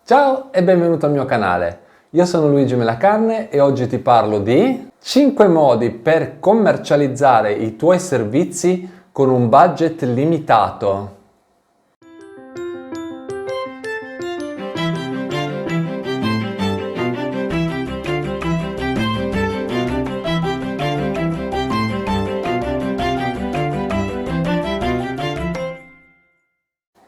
Ciao e benvenuto al mio canale. Io sono Luigi Melacarne e oggi ti parlo di 5 modi per commercializzare i tuoi servizi con un budget limitato.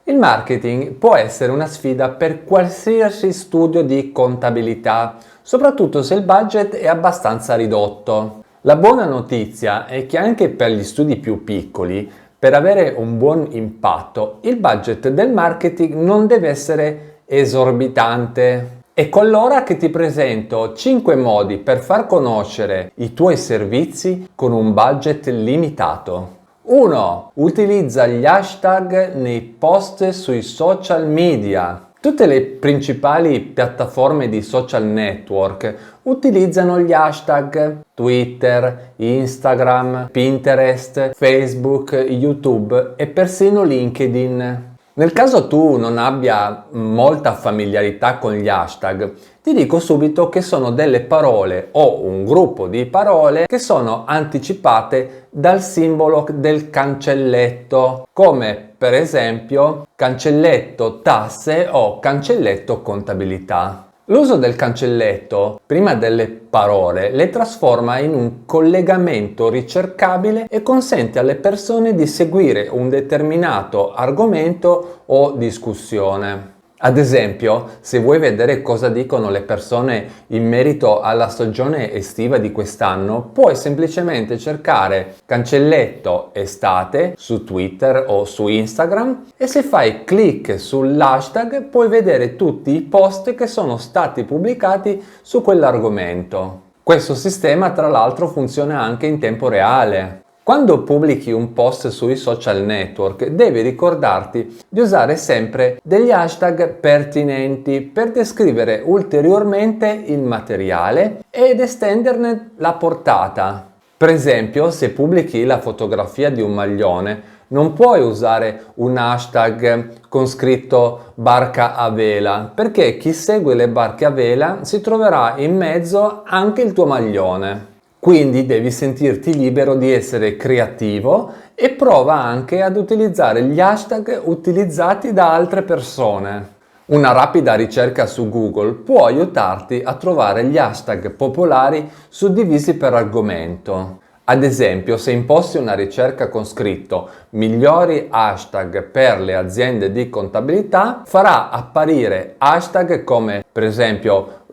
Il marketing può essere una sfida per qualsiasi studio di contabilità, soprattutto se il budget è abbastanza ridotto. La buona notizia è che anche per gli studi più piccoli, per avere un buon impatto, il budget del marketing non deve essere esorbitante. Ecco allora che ti presento 5 modi per far conoscere i tuoi servizi con un budget limitato. 1. Utilizza gli hashtag nei post sui social media. Tutte le principali piattaforme di social network utilizzano gli hashtag Twitter, Instagram, Pinterest, Facebook, YouTube e persino LinkedIn. Nel caso tu non abbia molta familiarità con gli hashtag, ti dico subito che sono delle parole o un gruppo di parole che sono anticipate dal simbolo del cancelletto, come per esempio cancelletto tasse o cancelletto contabilità. L'uso del cancelletto, prima delle parole, le trasforma in un collegamento ricercabile e consente alle persone di seguire un determinato argomento o discussione. Ad esempio, se vuoi vedere cosa dicono le persone in merito alla stagione estiva di quest'anno, puoi semplicemente cercare cancelletto estate su Twitter o su Instagram e se fai clic sull'hashtag puoi vedere tutti i post che sono stati pubblicati su quell'argomento. Questo sistema tra l'altro funziona anche in tempo reale. Quando pubblichi un post sui social network devi ricordarti di usare sempre degli hashtag pertinenti per descrivere ulteriormente il materiale ed estenderne la portata. Per esempio, se pubblichi la fotografia di un maglione, non puoi usare un hashtag con scritto barca a vela, perché chi segue le barche a vela si troverà in mezzo anche il tuo maglione. Quindi devi sentirti libero di essere creativo e prova anche ad utilizzare gli hashtag utilizzati da altre persone. Una rapida ricerca su Google può aiutarti a trovare gli hashtag popolari suddivisi per argomento. Ad esempio, se imposti una ricerca con scritto migliori hashtag per le aziende di contabilità, farà apparire hashtag come per esempio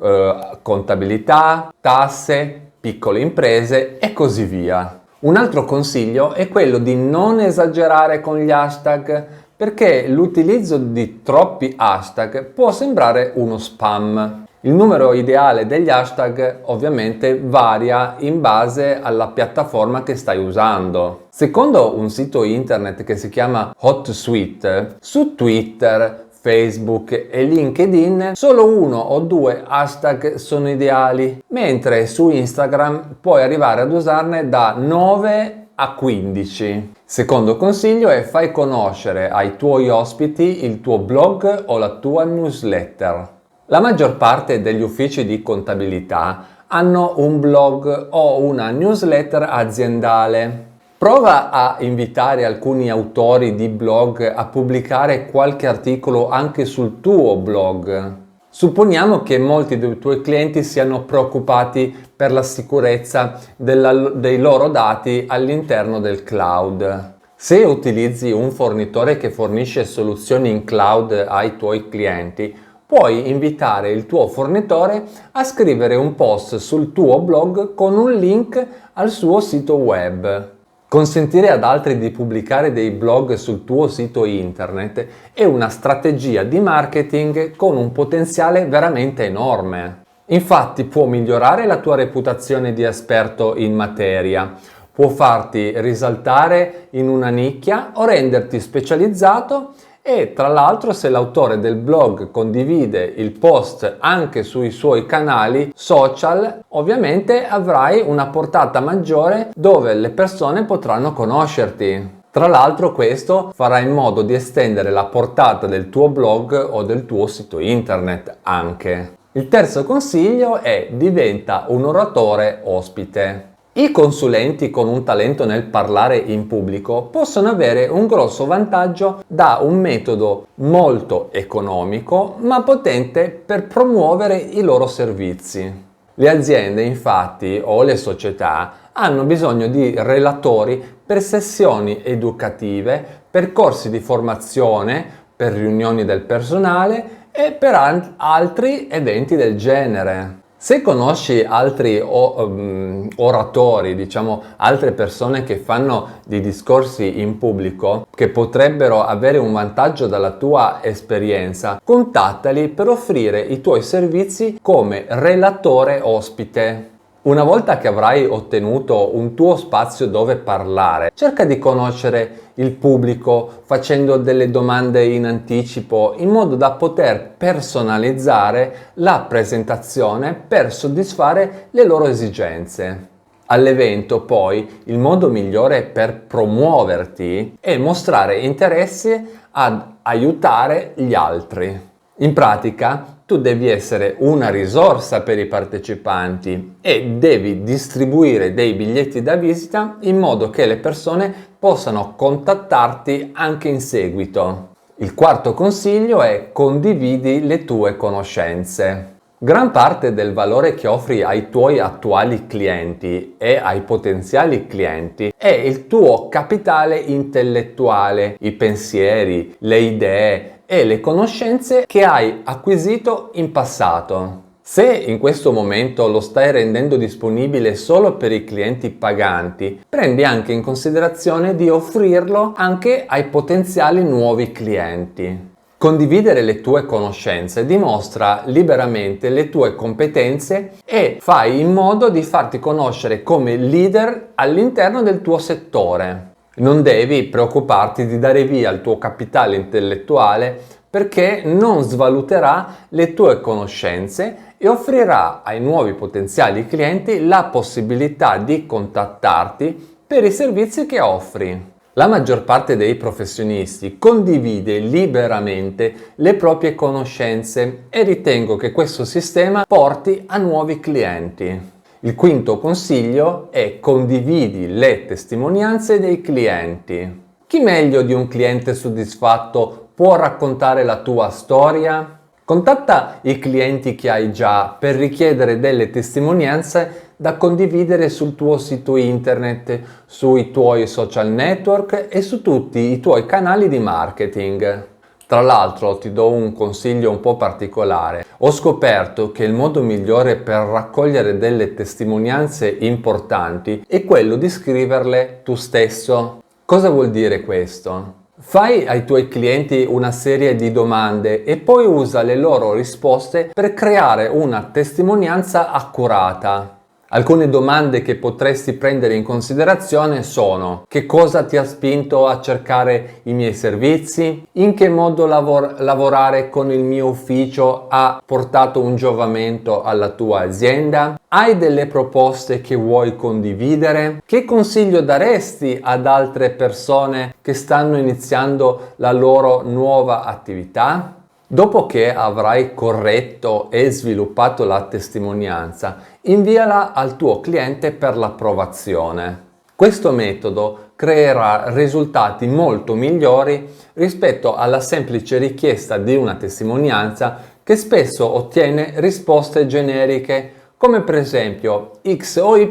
contabilità, tasse, piccole imprese e così via. Un altro consiglio è quello di non esagerare con gli hashtag perché l'utilizzo di troppi hashtag può sembrare uno spam. Il numero ideale degli hashtag ovviamente varia in base alla piattaforma che stai usando. Secondo un sito internet che si chiama HotSuite, su Twitter, Facebook e LinkedIn solo 1 o 2 hashtag sono ideali, mentre su Instagram puoi arrivare ad usarne da 9 a 15. Secondo consiglio è fai conoscere ai tuoi ospiti il tuo blog o la tua newsletter. La maggior parte degli uffici di contabilità hanno un blog o una newsletter aziendale. Prova a invitare alcuni autori di blog a pubblicare qualche articolo anche sul tuo blog. Supponiamo che molti dei tuoi clienti siano preoccupati per la sicurezza dei loro dati all'interno del cloud. Se utilizzi un fornitore che fornisce soluzioni in cloud ai tuoi clienti, puoi invitare il tuo fornitore a scrivere un post sul tuo blog con un link al suo sito web. Consentire ad altri di pubblicare dei blog sul tuo sito internet è una strategia di marketing con un potenziale veramente enorme. Infatti può migliorare la tua reputazione di esperto in materia, può farti risaltare in una nicchia o renderti specializzato e tra l'altro se l'autore del blog condivide il post anche sui suoi canali social, ovviamente avrai una portata maggiore dove le persone potranno conoscerti. Tra l'altro questo farà in modo di estendere la portata del tuo blog o del tuo sito internet anche. Il terzo consiglio è: diventa un oratore ospite. I consulenti con un talento nel parlare in pubblico possono avere un grosso vantaggio da un metodo molto economico ma potente per promuovere i loro servizi. Le aziende, infatti, o le società hanno bisogno di relatori per sessioni educative, per corsi di formazione, per riunioni del personale e per altri eventi del genere. Se conosci altri oratori, altre persone che fanno dei discorsi in pubblico, che potrebbero avere un vantaggio dalla tua esperienza, contattali per offrire i tuoi servizi come relatore ospite. Una volta che avrai ottenuto un tuo spazio dove parlare, cerca di conoscere il pubblico facendo delle domande in anticipo in modo da poter personalizzare la presentazione per soddisfare le loro esigenze. All'evento poi il modo migliore per promuoverti è mostrare interesse ad aiutare gli altri. In pratica, tu devi essere una risorsa per i partecipanti e devi distribuire dei biglietti da visita in modo che le persone possano contattarti anche in seguito. Il quarto consiglio è: condividi le tue conoscenze. Gran parte del valore che offri ai tuoi attuali clienti e ai potenziali clienti è il tuo capitale intellettuale, i pensieri, le idee e le conoscenze che hai acquisito in passato. Se in questo momento lo stai rendendo disponibile solo per i clienti paganti, prendi anche in considerazione di offrirlo anche ai potenziali nuovi clienti. Condividere le tue conoscenze dimostra liberamente le tue competenze e fai in modo di farti conoscere come leader all'interno del tuo settore. Non devi preoccuparti di dare via il tuo capitale intellettuale perché non svaluterà le tue conoscenze e offrirà ai nuovi potenziali clienti la possibilità di contattarti per i servizi che offri. La maggior parte dei professionisti condivide liberamente le proprie conoscenze e ritengo che questo sistema porti a nuovi clienti. Il quinto consiglio è: condividi le testimonianze dei clienti. Chi meglio di un cliente soddisfatto può raccontare la tua storia? Contatta i clienti che hai già per richiedere delle testimonianze da condividere sul tuo sito internet, sui tuoi social network e su tutti i tuoi canali di marketing. Tra l'altro ti do un consiglio un po' particolare. Ho scoperto che il modo migliore per raccogliere delle testimonianze importanti è quello di scriverle tu stesso. Cosa vuol dire questo? Fai ai tuoi clienti una serie di domande e poi usa le loro risposte per creare una testimonianza accurata. Alcune domande che potresti prendere in considerazione sono: che cosa ti ha spinto a cercare i miei servizi? In che modo lavorare con il mio ufficio ha portato un giovamento alla tua azienda? Hai delle proposte che vuoi condividere? Che consiglio daresti ad altre persone che stanno iniziando la loro nuova attività? Dopo che avrai corretto e sviluppato la testimonianza, inviala al tuo cliente per l'approvazione. Questo metodo creerà risultati molto migliori rispetto alla semplice richiesta di una testimonianza che spesso ottiene risposte generiche, come per esempio: X o Y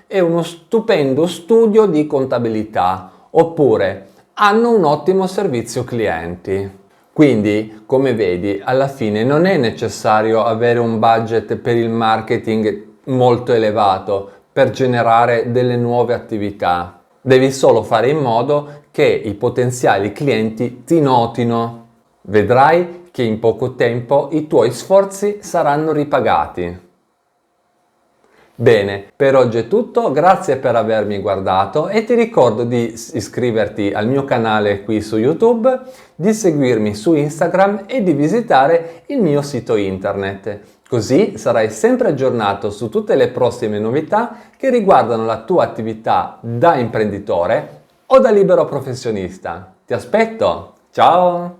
è uno stupendo studio di contabilità, oppure hanno un ottimo servizio clienti. Quindi, come vedi, alla fine non è necessario avere un budget per il marketing molto elevato per generare delle nuove attività. Devi solo fare in modo che i potenziali clienti ti notino. Vedrai che in poco tempo i tuoi sforzi saranno ripagati. Bene, per oggi è tutto, grazie per avermi guardato e ti ricordo di iscriverti al mio canale qui su YouTube, di seguirmi su Instagram e di visitare il mio sito internet. Così sarai sempre aggiornato su tutte le prossime novità che riguardano la tua attività da imprenditore o da libero professionista. Ti aspetto! Ciao!